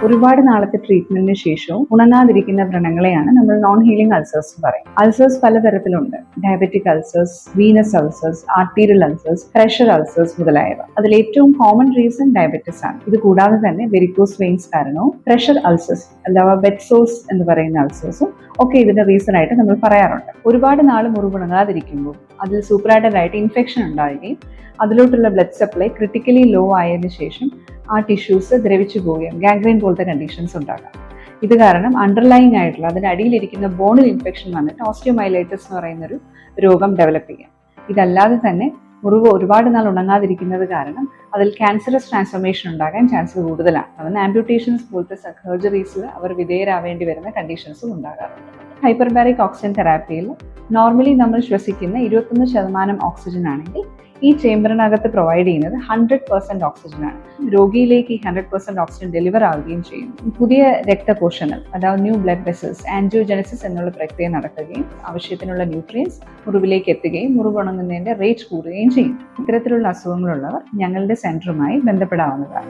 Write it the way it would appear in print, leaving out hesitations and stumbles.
ഒരുപാട് നാളത്തെ ട്രീറ്റ്മെന്റിന് ശേഷവും ഉണങ്ങാതിരിക്കുന്ന വ്രണങ്ങളെയാണ് നമ്മൾ നോൺ ഹീലിംഗ് അൾസേഴ്സ് എന്ന് പറയും. അൾസേഴ്സ് പലതരത്തിലുണ്ട്. Diabetic ulcers, venous ulcers, arterial ulcers, pressure ulcers മുതലായവ. അതിൽ ഏറ്റവും കോമൺ റീസൺ ഡയബറ്റിസ് ആണ്. ഇത് കൂടാതെ തന്നെ വെരിക്കോസ് വെയിൻസ് കാരണവും പ്രഷർ അൾസേഴ്സ് അഥവാ ബെഡ് സോഴ്സ് എന്ന് പറയുന്ന അൾസേഴ്സും ഒക്കെ ഇതിന്റെ റീസൺ ആയിട്ട് നമ്മൾ പറയാറുണ്ട്. ഒരുപാട് നാൾ മുറിവുണങ്ങാതിരിക്കുമ്പോൾ അതിൽ സൂപ്പറാഡഡ് ആയിട്ട് ഇൻഫെക്ഷൻ ഉണ്ടാവുകയും അതിലോട്ടുള്ള ബ്ലഡ് സപ്ലൈ ക്രിട്ടിക്കലി ലോ ആയതിനു ശേഷം ആ ടിഷ്യൂസ് ദ്രവിച്ചു പോവുകയും ഗാംഗ്രീൻ പോലത്തെ കണ്ടീഷൻസ് ഉണ്ടാകാം. ഇത് കാരണം അണ്ടർലൈങ് ആയിട്ടുള്ള അതിന് അടിയിലിരിക്കുന്ന ബോണിൽ ഇൻഫെക്ഷൻ വന്നിട്ട് ഓസ്റ്റിയോമൈലൈറ്റിസ് എന്ന് പറയുന്നൊരു രോഗം ഡെവലപ്പ് ചെയ്യാം. ഇതല്ലാതെ തന്നെ മുറിവ് ഒരുപാട് നാൾ ഉണങ്ങാതിരിക്കുന്നത് കാരണം അതിൽ ക്യാൻസറസ് ട്രാൻസ്ഫോർമേഷൻ ഉണ്ടാകാൻ ചാൻസ് കൂടുതലാണ്. അതിന് ആംപ്യൂട്ടേഷൻസ് പോലത്തെ സർജറീസിൽ അവർ വിധേയരാവേണ്ടി വരുന്ന കണ്ടീഷൻസും ഉണ്ടാകാറുണ്ട്. ഹൈപ്പർബാരിക് ഓക്സിജൻ തെറാപ്പിയിൽ നോർമലി നമ്മൾ ശ്വസിക്കുന്ന 21% ഓക്സിജൻ ആണെങ്കിൽ ഈ ചേംബറിനകത്ത് പ്രൊവൈഡ് ചെയ്യുന്നത് 100% ഓക്സിജൻ ആണ്. രോഗിയിലേക്ക് ഈ 100% ഓക്സിജൻ ഡെലിവർ ആവുകയും ചെയ്യുന്നു. പുതിയ രക്തകോശങ്ങൾ അതായത് ന്യൂ ബ്ലഡ് വെസൽസ്, ആൻജിയോജനസിസ് എന്നുള്ള പ്രക്രിയ നടക്കുകയും ആവശ്യത്തിനുള്ള ന്യൂട്രിയൻസ് മുറിവിലേക്ക് എത്തുകയും മുറിവ് ഉണങ്ങുന്നതിന്റെ റേറ്റ് കൂടുകയും ചെയ്യും. ഇത്തരത്തിലുള്ള അസുഖങ്ങളുള്ളവർ ഞങ്ങളുടെ സെന്ററുമായി ബന്ധപ്പെടാവുന്നതാണ്.